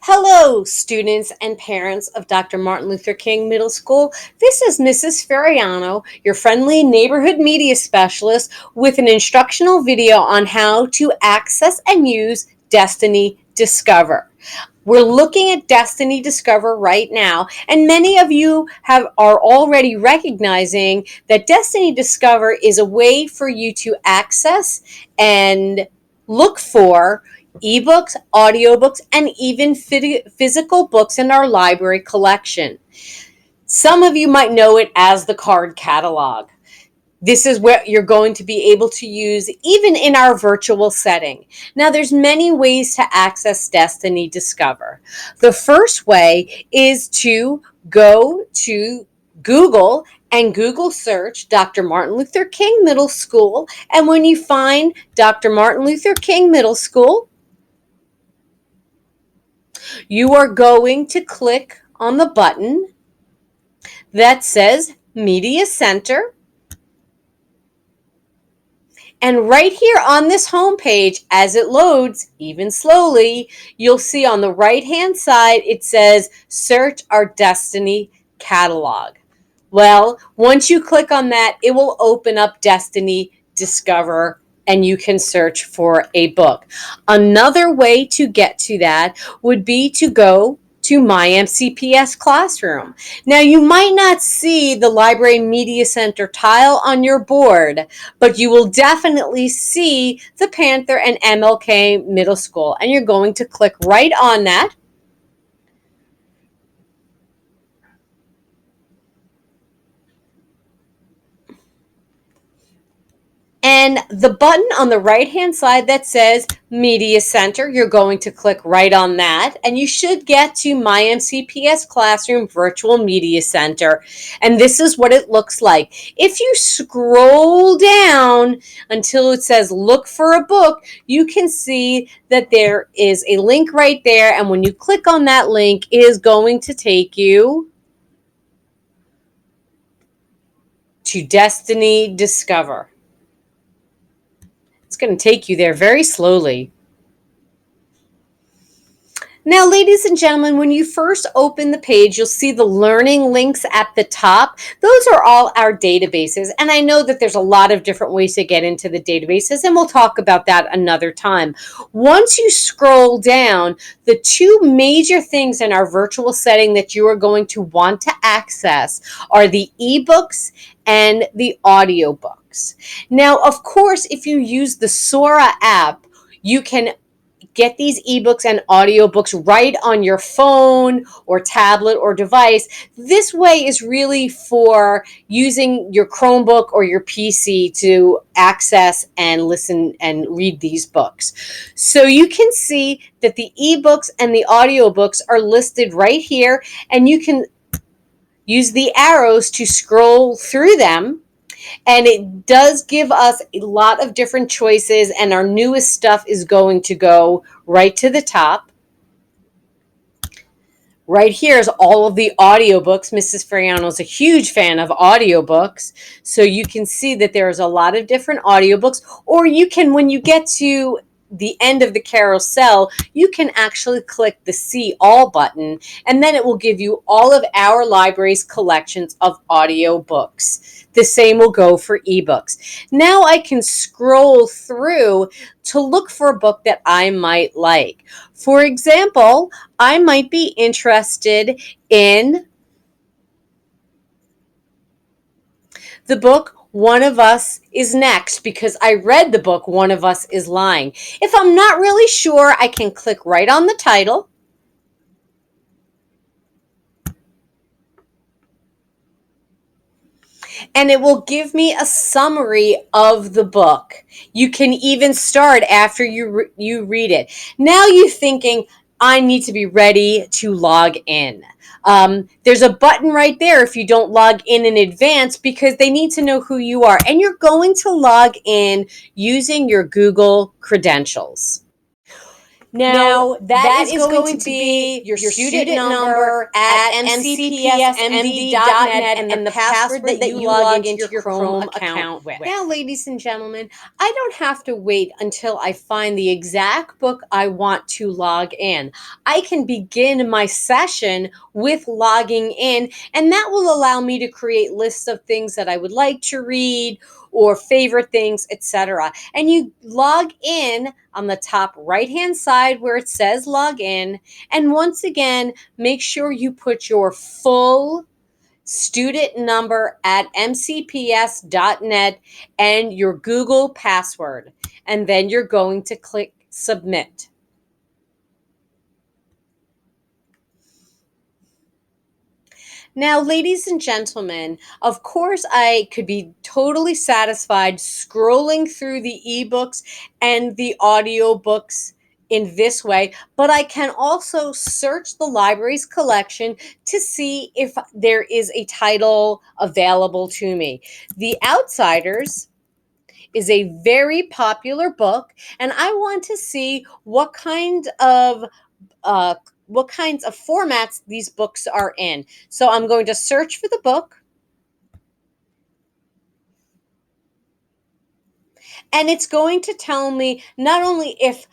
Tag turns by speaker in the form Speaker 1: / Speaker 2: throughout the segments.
Speaker 1: Hello, students and parents of Dr. Martin Luther King Middle School. This is Mrs. Ferriano, your friendly neighborhood media specialist, with an instructional video on how to access and use Destiny Discover. We're looking at Destiny Discover right now, and many of you are already recognizing that Destiny Discover is a way for you to access and look for ebooks, audiobooks, and even physical books in our library collection. Some of you might know it as the card catalog. This is what you're going to be able to use even in our virtual setting. Now, there's many ways to access Destiny Discover. The first way is to go to Google and Google search Dr. Martin Luther King Middle School. And when you find Dr. Martin Luther King Middle School, you are going to click on the button that says Media Center. And right here on this homepage, as it loads, even slowly, you'll see on the right-hand side, it says Search Our Destiny Catalog. Well, once you click on that, it will open up Destiny Discover and you can search for a book. Another way to get to that would be to go to My MCPS Classroom. Now, you might not see the Library Media Center tile on your board, but you will definitely see the Panther and MLK Middle School, and you're going to click right on that. And the button on the right-hand side that says Media Center, you're going to click right on that, and you should get to My MCPS Classroom Virtual Media Center. And this is what it looks like. If you scroll down until it says Look for a Book, you can see that there is a link right there, and when you click on that link, it is going to take you to Destiny Discover. It's going to take you there very slowly. Now, ladies and gentlemen, when you first open the page, you'll see the learning links at the top. Those are all our databases. And I know that there's a lot of different ways to get into the databases, and we'll talk about that another time. Once you scroll down, the two major things in our virtual setting that you are going to want to access are the ebooks and the audiobooks. Now, of course, if you use the Sora app, you can get these ebooks and audiobooks right on your phone or tablet or device. This way is really for using your Chromebook or your PC to access and listen and read these books. So you can see that the ebooks and the audiobooks are listed right here, and you can use the arrows to scroll through them. And it does give us a lot of different choices, and our newest stuff is going to go right to the top. Right here is all of the audiobooks. Mrs. Ferriano is a huge fan of audiobooks, so you can see that there's a lot of different audiobooks. Or you can, when you get to the end of the carousel, you can actually click the See All button, and then it will give you all of our library's collections of audiobooks. The same will go for ebooks. Now I can scroll through to look for a book that I might like. For example, I might be interested in the book One of Us is Next, because I read the book One of Us is Lying. If I'm not really sure, I can click right on the title. And it will give me a summary of the book. You can even start after you read it. Now you're thinking, I need to be ready to log in. There's a button right there if you don't log in advance, because they need to know who you are. And you're going to log in using your Google credentials. Now, that is going to be your student number at mcpsmd.net and the password that you log into your Chrome account with. Now, ladies and gentlemen, I don't have to wait until I find the exact book I want to log in. I can begin my session with logging in, and that will allow me to create lists of things that I would like to read or favorite things, etc. And you log in on the top right-hand side where it says log in. And once again, make sure you put your full student number at mcps.net and your Google password. And then you're going to click submit. Now, ladies and gentlemen, of course, I could be totally satisfied scrolling through the ebooks and the audiobooks in this way, but I can also search the library's collection to see if there is a title available to me. The Outsiders is a very popular book, and I want to see what uh, kinds of formats these books are in. So I'm going to search for the book, and it's going to tell me not only if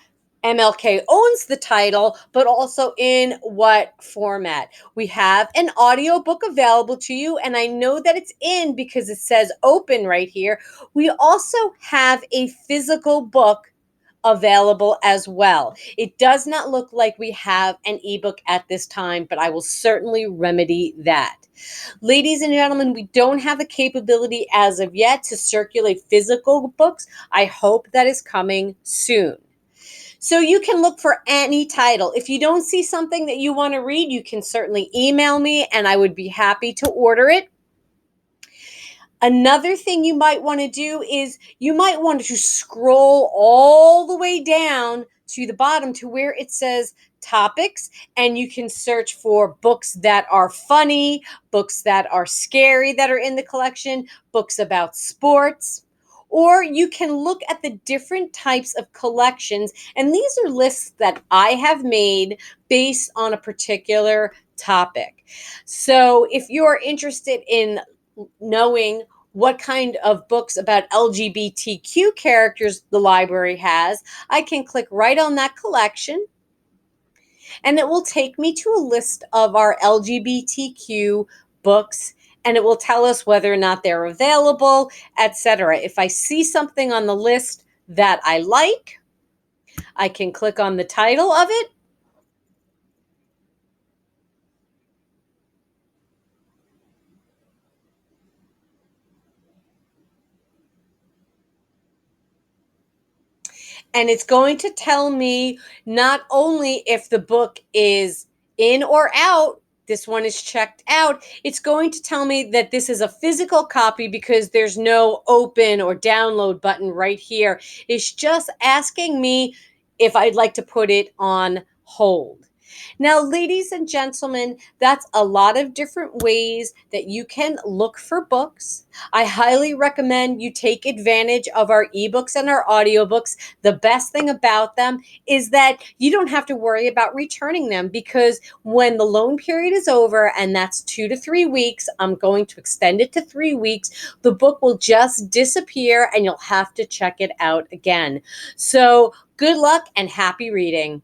Speaker 1: MLK owns the title, but also in what format. We have an audiobook available to you, and I know that it's in because it says open right here. We also have a physical book available as well. It does not look like we have an ebook at this time, but I will certainly remedy that. Ladies and gentlemen, we don't have the capability as of yet to circulate physical books. I hope that is coming soon. So you can look for any title. If you don't see something that you want to read, you can certainly email me and I would be happy to order it. Another thing you might want to do is you might want to scroll all the way down to the bottom to where it says topics, and you can search for books that are funny, books that are scary that are in the collection, books about sports. Or you can look at the different types of collections, and these are lists that I have made based on a particular topic. So if you're interested in knowing what kind of books about LGBTQ characters the library has, I can click right on that collection, and it will take me to a list of our LGBTQ books, and it will tell us whether or not they're available, etc. If I see something on the list that I like, I can click on the title of it, and it's going to tell me not only if the book is in or out. This one is checked out. It's going to tell me that this is a physical copy because there's no open or download button right here. It's just asking me if I'd like to put it on hold. Now, ladies and gentlemen, that's a lot of different ways that you can look for books. I highly recommend you take advantage of our ebooks and our audiobooks. The best thing about them is that you don't have to worry about returning them, because when the loan period is over, and that's 2 to 3 weeks, I'm going to extend it to 3 weeks, the book will just disappear and you'll have to check it out again. So good luck and happy reading.